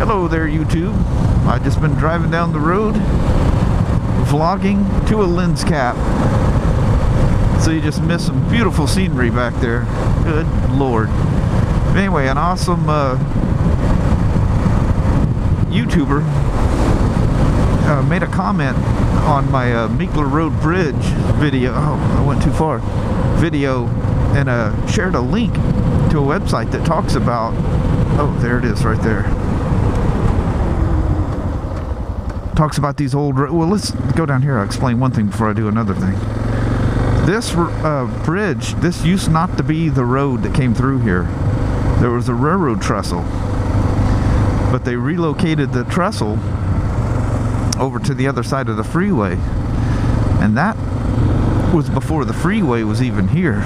Hello there, YouTube. I've just been driving down the road, vlogging to a lens cap. So you just missed some beautiful scenery back there. Good Lord. Anyway, an awesome YouTuber made a comment on my Meekler Road Bridge video. Oh, I went too far. Video, and shared a link to a website that talks about, oh, there it is right there. Talks about these old, well, let's go down here. I'll explain one thing before I do another thing. This bridge, this used not to be the road that came through here. There was a railroad trestle, but they relocated the trestle over to the other side of the freeway, and that was before the freeway was even here.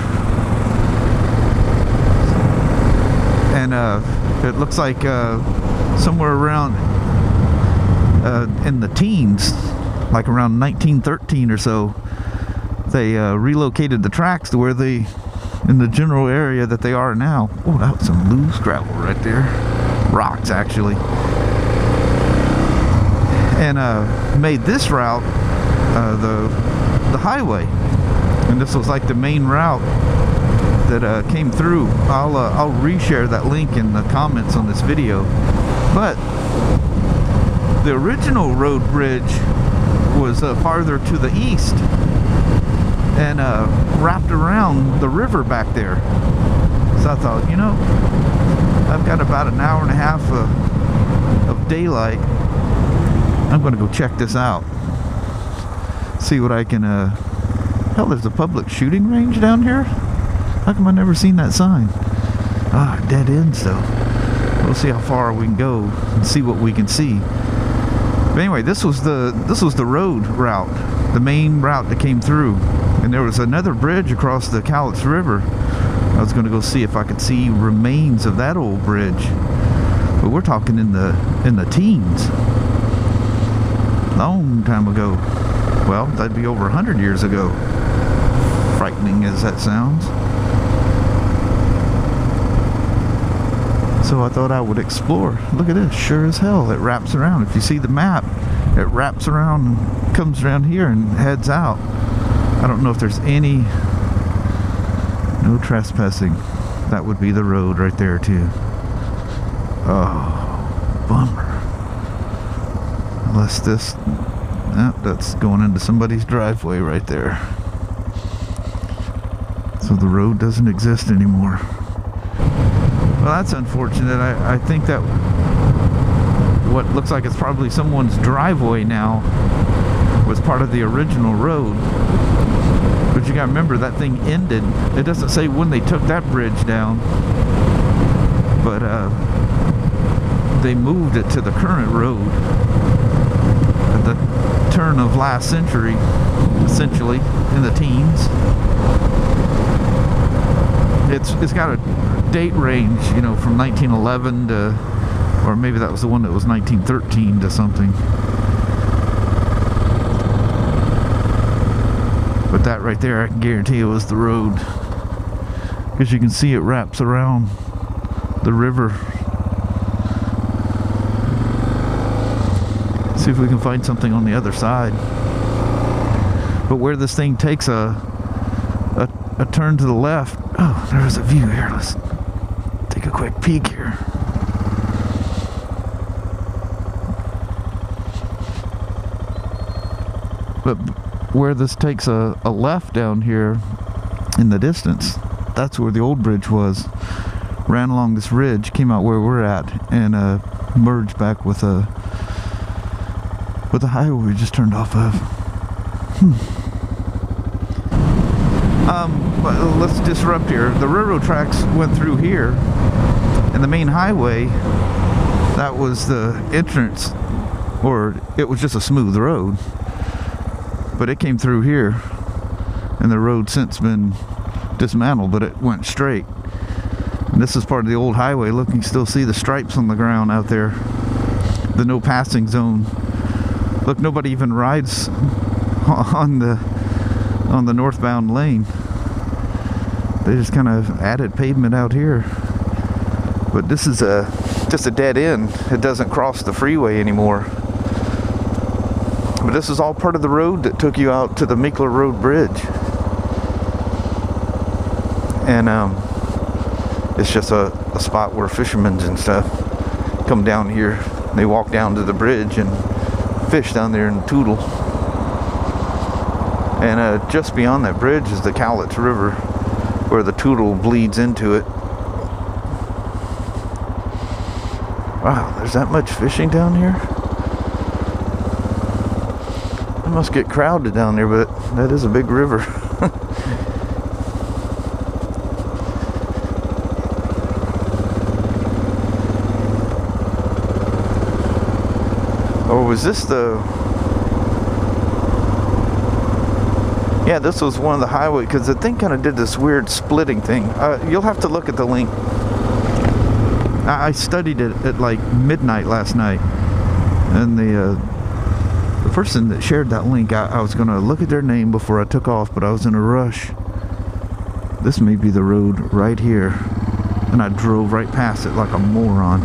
And it looks like somewhere around in the teens, like around 1913 or so, they relocated the tracks to where they, in the general area that they are now. Oh, that was some loose gravel right there. Rocks, actually. And made this route the highway. And this was like the main route that came through. I'll reshare that link in the comments on this video. But the original road bridge was farther to the east and wrapped around the river back there. So I thought, you know, I've got about an hour and a half of daylight. I'm going to go check this out. See what I can... Hell, there's a public shooting range down here? How come I've never seen that sign? Ah, dead ends though. We'll see how far we can go and see what we can see. But anyway, this was the road route, the main route that came through, and there was another bridge across the Cowlitz River. I was going to go see if I could see remains of that old bridge, but we're talking in the teens, long time ago. Well, that'd be over 100 years ago. Frightening as that sounds. So I thought I would explore. Look at this, sure as hell, it wraps around. If you see the map, it wraps around and comes around here and heads out. I don't know if there's any, no trespassing. That would be the road right there too. Oh, bummer. Unless this, that's going into somebody's driveway right there. So the road doesn't exist anymore. Well, that's unfortunate. I think that what looks like it's probably someone's driveway now was part of the original road. But you gotta remember, that thing ended. It doesn't say when they took that bridge down, but they moved it to the current road at the turn of last century, essentially, in the teens. It's got a date range, you know, from 1911 to, or maybe that was the one that was 1913 to something. But that right there, I can guarantee it was the road, because you can see it wraps around the river. See if we can find something on the other side. But where this thing takes a turn to the left, oh, there's a view here. Let's take a quick peek here. But where this takes a left down here in the distance, that's where the old bridge was. Ran along this ridge, came out where we're at, and merged back with the highway we just turned off of. But let's disrupt here. The railroad tracks went through here, and the main highway, that was the entrance, or it was just a smooth road, but it came through here, and the road's since been dismantled, but it went straight. And this is part of the old highway. Look, you can still see the stripes on the ground out there, the no passing zone. Look, nobody even rides on the northbound lane. They just kind of added pavement out here. But this is just a dead end. It doesn't cross the freeway anymore. But this is all part of the road that took you out to the Meekler Road Bridge. And it's just a spot where fishermen and stuff come down here. They walk down to the bridge and fish down there in the Toutle. And just beyond that bridge is the Cowlitz River, where the Toutle bleeds into it. Wow, there's that much fishing down here? It must get crowded down there, but that is a big river. Or was this the... Yeah, this was one of the highway, because the thing kind of did this weird splitting thing. You'll have to look at the link. I studied it at like midnight last night, and the person that shared that link, I was going to look at their name before I took off, but I was in a rush. This may be the road right here, and I drove right past it like a moron.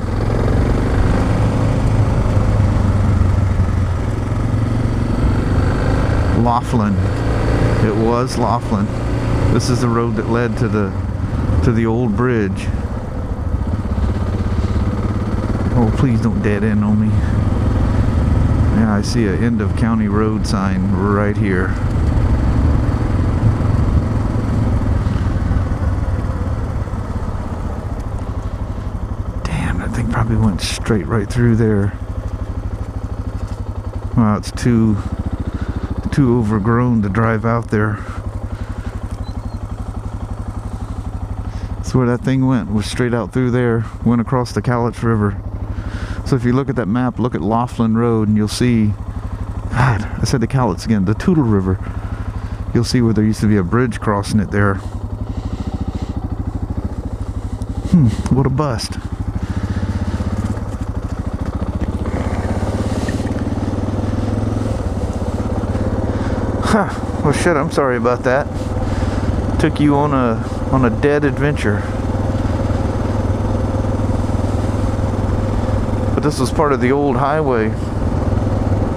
Laughlin. It was Laughlin. This is the road that led to the old bridge. Oh, please don't dead end on me. Yeah, I see an end of county road sign right here. Damn, that thing probably went straight right through there. Wow, it's too overgrown to drive out there. That's where that thing went, was straight out through there, went across the Cowlitz River. So if you look at that map, look at Laughlin Road, and you'll see, God, I said the Cowlitz again, the Toutle River. You'll see where there used to be a bridge crossing it there. What a bust. Huh. Well, shit, I'm sorry about that. Took you on a dead adventure. But this was part of the old highway,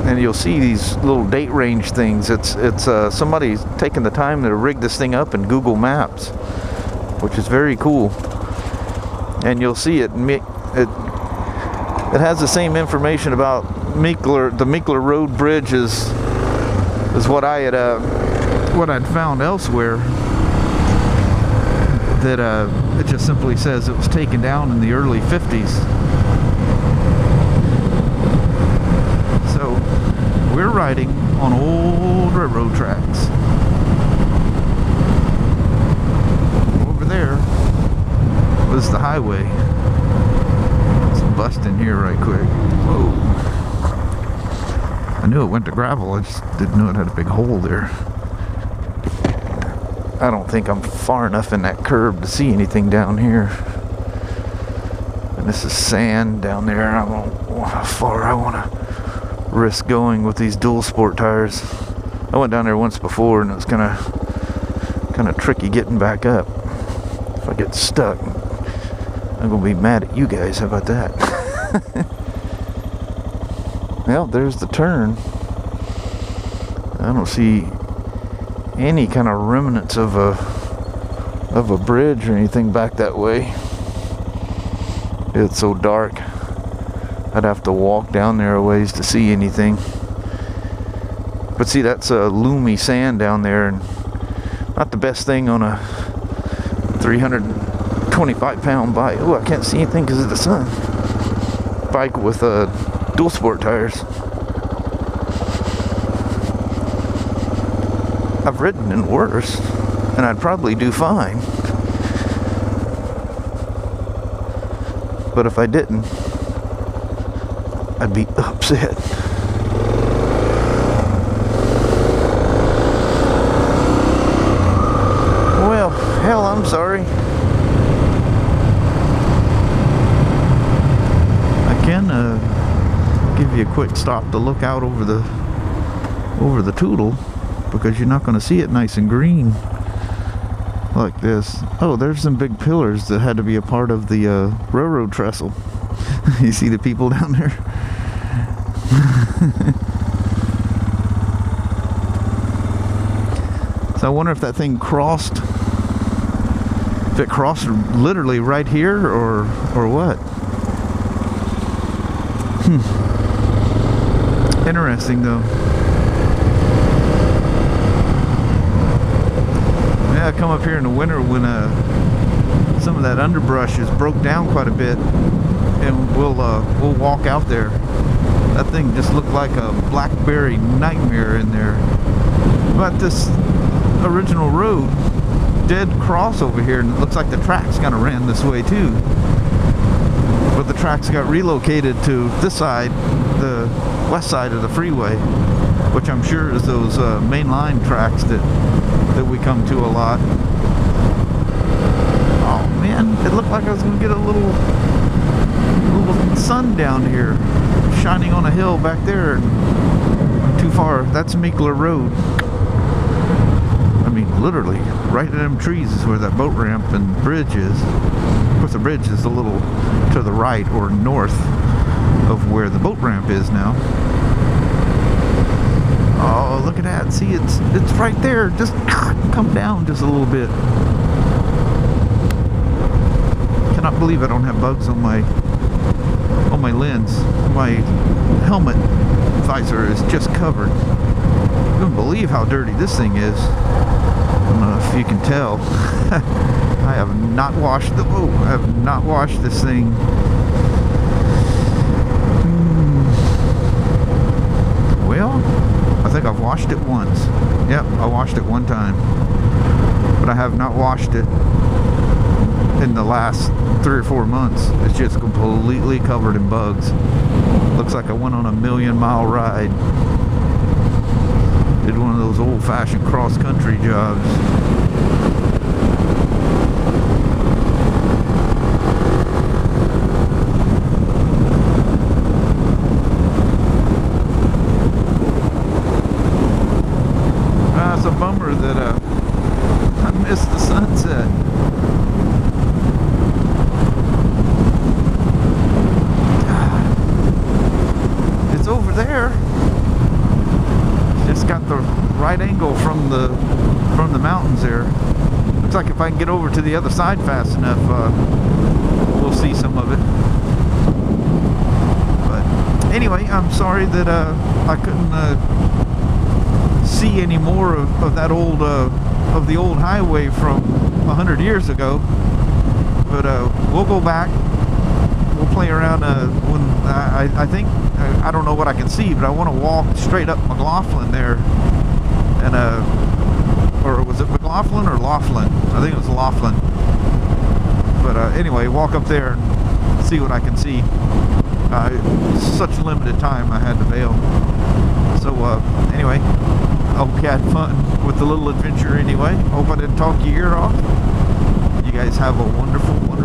and you'll see these little date range things. It's somebody's taken the time to rig this thing up in Google Maps, which is very cool. And you'll see it has the same information about Meekler, the Meekler Road Bridge is what I'd found elsewhere. That it just simply says it was taken down in the early 50s. So we're riding on old railroad tracks. Over there was the highway. Let's bust in here right quick. Whoa. I knew it went to gravel, I just didn't know it had a big hole there. I don't think I'm far enough in that curve to see anything down here. And this is sand down there. I don't know how far I want to risk going with these dual sport tires. I went down there once before, and it was kind of tricky getting back up. If I get stuck, I'm gonna be mad at you guys. How about that? Well, there's the turn. I don't see any kind of remnants of a bridge or anything back that way. It's so dark. I'd have to walk down there a ways to see anything. But see, that's a loomy sand down there, and not the best thing on a 325-pound bike. Oh, I can't see anything because of the sun. Bike with dual sport tires. I've ridden in worse, and I'd probably do fine. But if I didn't, I'd be upset. Well, hell, I'm sorry. I can give you a quick stop to look out over the Toutle, because you're not going to see it nice and green like this. Oh, there's some big pillars that had to be a part of the railroad trestle. You see the people down there? So I wonder if that thing crossed, if it crossed literally right here or what. Interesting though. Yeah, I come up here in the winter when some of that underbrush is broke down quite a bit, and we'll walk out there. That thing just looked like a blackberry nightmare in there. But this original road, dead cross over here, and it looks like the tracks kind of ran this way too. But the tracks got relocated to this side, the west side of the freeway, which I'm sure is those main line tracks that we come to a lot. Oh man, it looked like I was gonna get a little sun down here, shining on a hill back there. Too far. That's Meekler Road. I mean, literally, right in them trees is where that boat ramp and bridge is. Of course, the bridge is a little to the right or north of where the boat ramp is now. Oh, look at that. See, it's right there. Just come down just a little bit. Cannot believe I don't have bugs on my lens. My helmet visor is just covered. I couldn't believe how dirty this thing is. I don't know if you can tell. I have not washed I have not washed this thing. Well, I think I've washed it once. Yep, I washed it one time. But I have not washed it in the last 3 or 4 months. It's just completely covered in bugs. Looks like I went on a 1,000,000-mile ride. Did one of those old-fashioned cross-country jobs. It's a bummer that I missed the sunset. It's over there. Just got the right angle from the mountains there. Looks like if I can get over to the other side fast enough, we'll see some of it. But anyway, I'm sorry that I couldn't see any more of that old of the old highway from 100 years ago. But we'll go back. We'll play around when I think I don't know what I can see, but I want to walk straight up McLaughlin there, and or was it McLaughlin or Laughlin? I think it was Laughlin. But anyway, walk up there and see what I can see. Such limited time, I had to bail. So anyway, I hope you had fun with the little adventure anyway. Hope I didn't talk your ear off. You guys have a wonderful, wonderful